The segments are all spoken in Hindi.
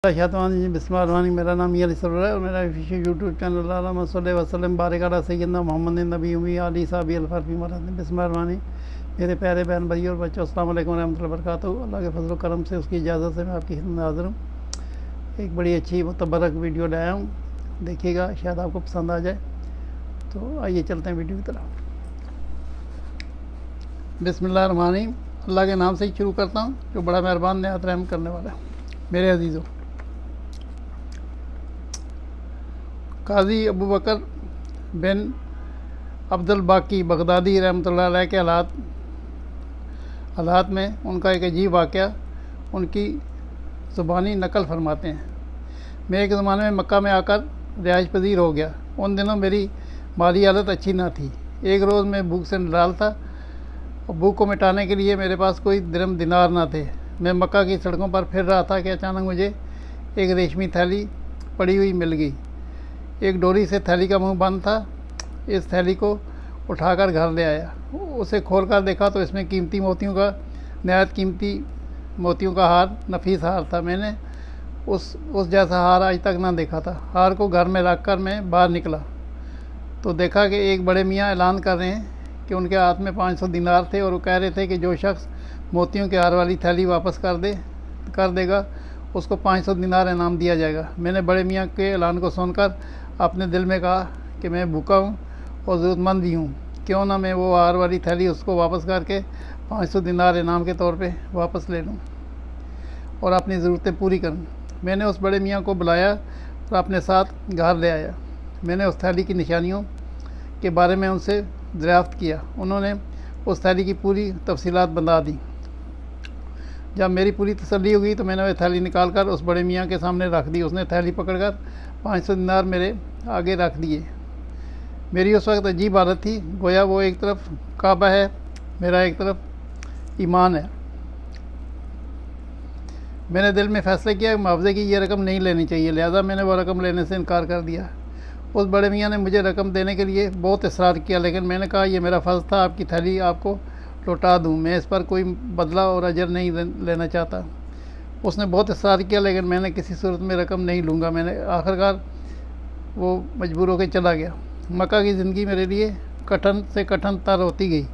शातवानी बिस्मिल्लाहिर्रहमानिर्रहीम। मेरा नाम ये अली सरवर है और मेरा ऑफिशियल यूट्यूब चैनल अल्लाहुम्मा सल्लि व सल्लिम बारिक अला सय्यिदना मोहम्मद नबी उम्मी अली साहबी अल-फरफी मरहम। बिस्मिल्लाहिर्रहमानिर्रहीम। मेरे प्यारे बहन भाइयों और बच्चों, अस्सलाम वालेकुम रहमतुल्लाहि व बरकातहू। अल्लाह के फजल करम से, उसकी इजाज़त से मैं आपकी खिदमत में हाज़िर हूँ। एक बड़ी अच्छी मुतबरक वीडियो लाया हूँ, देखिएगा, शायद आपको पसंद आ जाए। तो आइए चलते हैं वीडियो की तरफ। बिस्मिल्लाहिर्रहमानिर्रहीम। अल्लाह के नाम से ही शुरू करता हूँ जो बड़ा मेहरबान निहायत रहम करने वाला है। मेरे अजीज़ों, काजी अबू बकर बिन अब्दुल बाकी बगदादी रहमतुल्लाह अलैह के हालात में उनका एक अजीब वाक़या उनकी ज़ुबानी नकल फरमाते हैं। मैं एक ज़माने में मक्का में आकर रिहाइश पजीर हो गया। उन दिनों मेरी माली हालत अच्छी ना थी। एक रोज़ मैं भूख से निराल था और भूख को मिटाने के लिए मेरे पास कोई दिरहम दिनार ना थे। मैं मक्का की सड़कों पर फिर रहा था कि अचानक मुझे एक रेशमी थैली पड़ी हुई मिल गई। एक डोरी से थैली का मुंह बंद था। इस थैली को उठाकर घर ले आया। उसे खोलकर देखा तो इसमें नहायत कीमती मोतियों का हार, नफीस हार था। मैंने उस जैसा हार आज तक ना देखा था। हार को घर में रख कर मैं बाहर निकला तो देखा कि एक बड़े मियाँ ऐलान कर रहे हैं कि उनके हाथ में 500 दिनार थे और वो कह रहे थे कि जो शख्स मोतियों के हार वाली थैली वापस कर देगा उसको 500 दिनार इनाम दिया जाएगा। मैंने बड़े मियाँ के ऐलान को सुनकर अपने दिल में कहा कि मैं भूखा हूँ और ज़रूरतमंद भी हूँ, क्यों ना मैं वो हार वाली थैली उसको वापस करके 500 दिनार इनाम के तौर पे वापस ले लूँ और अपनी ज़रूरतें पूरी करूँ। मैंने उस बड़े मियाँ को बुलाया और अपने साथ घर ले आया। मैंने उस थैली की निशानियों के बारे में उनसे दरियाफ्त किया। उन्होंने उस थैली की पूरी तफसीलात बता दी। जब मेरी पूरी तसल्ली हुई तो मैंने वह थैली निकाल कर उस बड़े मियाँ के सामने रख दी। उसने थैली पकड़कर 500 दिनार मेरे आगे रख दिए। मेरी उस वक्त अजीब हालत थी, गोया वो एक तरफ काबा है, मेरा एक तरफ ईमान है। मैंने दिल में फ़ैसला किया कि मुआवजे की ये रकम नहीं लेनी चाहिए, लिहाजा मैंने वो रकम लेने से इनकार कर दिया। उस बड़े मियाँ ने मुझे रकम देने के लिए बहुत इसरार किया, लेकिन मैंने कहा यह मेरा फ़र्ज़ था आपकी थैली आपको लौटा दूँ, मैं इस पर कोई बदला और अजर नहीं लेना चाहता। उसने बहुत इसरार किया, लेकिन मैंने किसी सूरत में रकम नहीं लूँगा। मैंने आखिरकार वो मजबूर होकर चला गया। मक्का की ज़िंदगी मेरे लिए कठिन से कठिन तर होती गई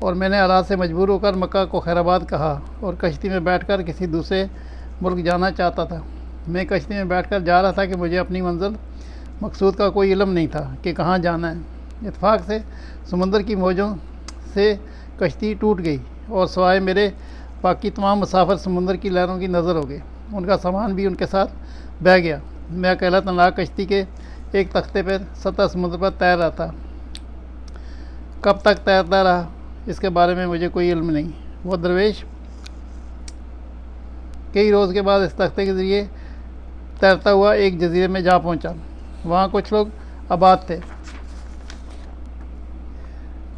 और मैंने हालात से मजबूर होकर मक्का को खैराबाद कहा और कश्ती में बैठकर किसी दूसरे मुल्क जाना चाहता था। मैं कश्ती में बैठकर जा रहा था कि मुझे अपनी मंजिल मकसूद का कोई इल्म नहीं था कि कहाँ जाना है। इत्तेफाक से समुंदर की मौजों से कश्ती टूट गई और सवाए मेरे बाकी तमाम मुसाफिर समुंदर की लहरों की नज़र हो गए। उनका सामान भी उनके साथ बह गया। मैं अकेला तन्हा कश्ती के एक तख्ते पर सतह समुद्र पर तैर रहा था। कब तक तैरता रहा इसके बारे में मुझे कोई इल्म नहीं। वो दरवेश कई रोज़ के बाद इस तख्ते के ज़रिए तैरता हुआ एक जजीरे में जा पहुंचा। वहाँ कुछ लोग आबाद थे।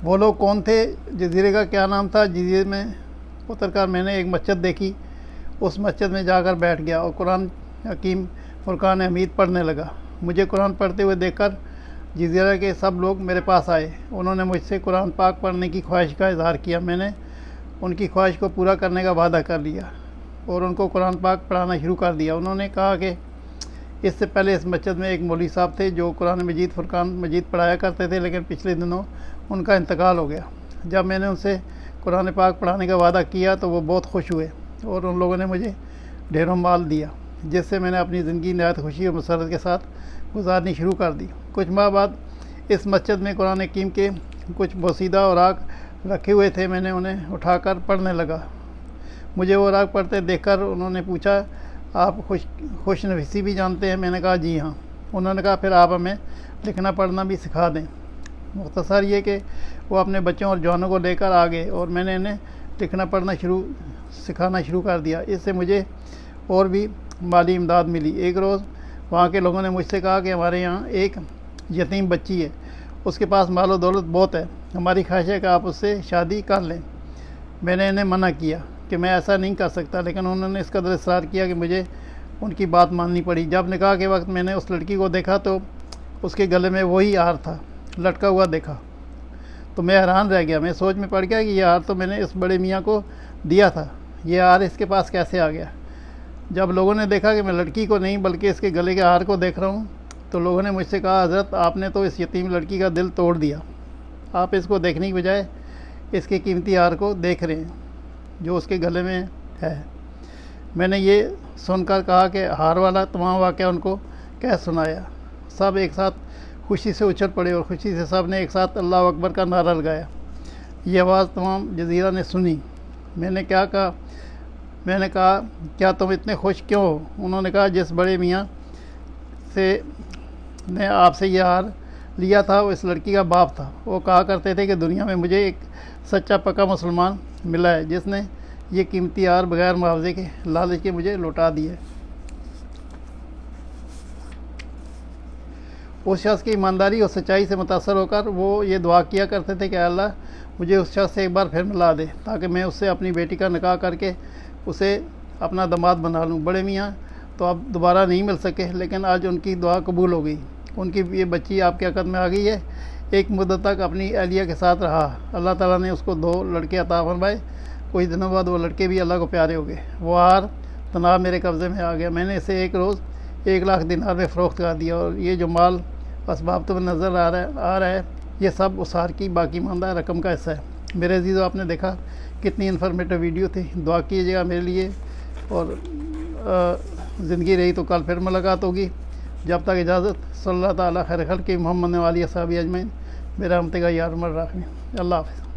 वो लोग कौन थे, जजीरे का क्या नाम था? जजीरे में उतरकर मैंने एक मस्जिद देखी। उस मस्जिद में जाकर बैठ गया और कुरान हकीम फुरकान हमीद पढ़ने लगा। मुझे कुरान पढ़ते हुए देखकर जजीरा के सब लोग मेरे पास आए। उन्होंने मुझसे कुरान पाक पढ़ने की ख्वाहिश का इजहार किया। मैंने उनकी ख्वाहिश को पूरा करने का वादा कर लिया और उनको कुरान पाक पढ़ाना शुरू कर दिया। उन्होंने कहा कि इससे पहले इस मस्जिद में एक मौलवी साहब थे जो कुरान मजीद फुरकान मजीद पढ़ाया करते थे, लेकिन पिछले दिनों उनका इंतकाल हो गया। जब मैंने उनसे कुरान पाक पढ़ाने का वादा किया तो वो बहुत खुश हुए और उन लोगों ने मुझे ढेरों माल दिया, जिससे मैंने अपनी ज़िंदगी नहायत खुशी और मसरत के साथ गुजारनी शुरू कर दी। कुछ माह बाद इस मस्जिद में कुरान हकीम के कुछ बोसीदा औराक रखे हुए थे। मैंने उन्हें उठाकर पढ़ने लगा। मुझे वो औराक पढ़ते देखकर उन्होंने पूछा, आप खुशनफीसी भी जानते हैं? मैंने कहा जी हाँ। उन्होंने कहा फिर आप हमें लिखना पढ़ना भी सिखा दें। मुख्तसर ये कि वो अपने बच्चों और जवानों को लेकर आ गए और मैंने इन्हें लिखना पढ़ना सिखाना शुरू कर दिया। इससे मुझे और भी माली इमदाद मिली। एक रोज़ वहाँ के लोगों ने मुझसे कहा कि हमारे यहाँ एक यतीम बच्ची है, उसके पास मालो दौलत बहुत है, हमारी ख्वाहिश है कि आप उससे शादी कर लें। मैंने इन्हें मना किया कि मैं ऐसा नहीं कर सकता, लेकिन उन्होंने इस कदर इसरार किया कि मुझे उनकी बात माननी पड़ी। जब निकाह के वक्त मैंने उस लड़की को देखा तो उसके गले में वही हार था लटका हुआ देखा तो मैं हैरान रह गया। मैं सोच में पड़ गया कि यह हार तो मैंने इस बड़े मियाँ को दिया था, यह हार इसके पास कैसे आ गया। जब लोगों ने देखा कि मैं लड़की को नहीं बल्कि इसके गले के हार को देख रहा हूँ, तो लोगों ने मुझसे कहा, हज़रत आपने तो इस यतीम लड़की का दिल तोड़ दिया, आप इसको देखने की बजाय इसके कीमती हार को देख रहे हैं जो उसके गले में है। मैंने ये सुनकर कहा कि हार वाला तमाम वाक़या उनको कह सुनाया। सब एक साथ खुशी से उछल पड़े और खुशी से सब ने एक साथ अल्लाह अकबर का नारा लगाया। ये आवाज़ तमाम जज़ीरा ने सुनी। मैंने कहा क्या तुम इतने खुश क्यों हो? उन्होंने कहा, जिस बड़े मियाँ से ने आपसे ये हार लिया था वो इस लड़की का बाप था। वो कहा करते थे कि दुनिया में मुझे एक सच्चा पक्का मुसलमान मिला है जिसने ये कीमती हार बगैर मुआवजे के लालच के मुझे लौटा दिए। उस शख्स की ईमानदारी और सच्चाई से मुतासर होकर वो ये दुआ किया करते थे कि अल्लाह मुझे उस शख्स से एक बार फिर मिला दे ताकि मैं उससे अपनी बेटी का निकाह करके उसे अपना दामाद बना लूँ। बड़े मियाँ तो अब दोबारा नहीं मिल सके, लेकिन आज उनकी दुआ कबूल हो गई। उनकी ये बच्ची आपके हक़ में आ गई है। एक मुद्दत तक अपनी अहलिया के साथ रहा, अल्लाह ताला ने उसको 2 लड़के अता फरमाए। कुछ दिनों बाद वो लड़के भी अल्लाह को प्यारे हो गए। वो हार तनाब मेरे कब्ज़े में आ गया। मैंने इसे एक रोज़ 1 लाख दिनार में फ़रोख्त कर दिया और ये जो माल असबाब तुम्हें नज़र आ रहा है ये सब उस हार की बाकी मानदा रकम का हिस्सा है। मेरे अजीज़ों, आपने देखा कितनी इन्फॉर्मेटिव वीडियो थी। दुआ कीजिएगा मेरे लिए, और ज़िंदगी रही तो कल फिर मुलाकात होगी। जब तक इजाज़त, सल्लल्लाहु ताला खैर खल्क़ि मुहम्मद वाली असहाबी अजमैन। मेरा हमतगा यार मर रखनी। अल्लाह हाफ़िज़।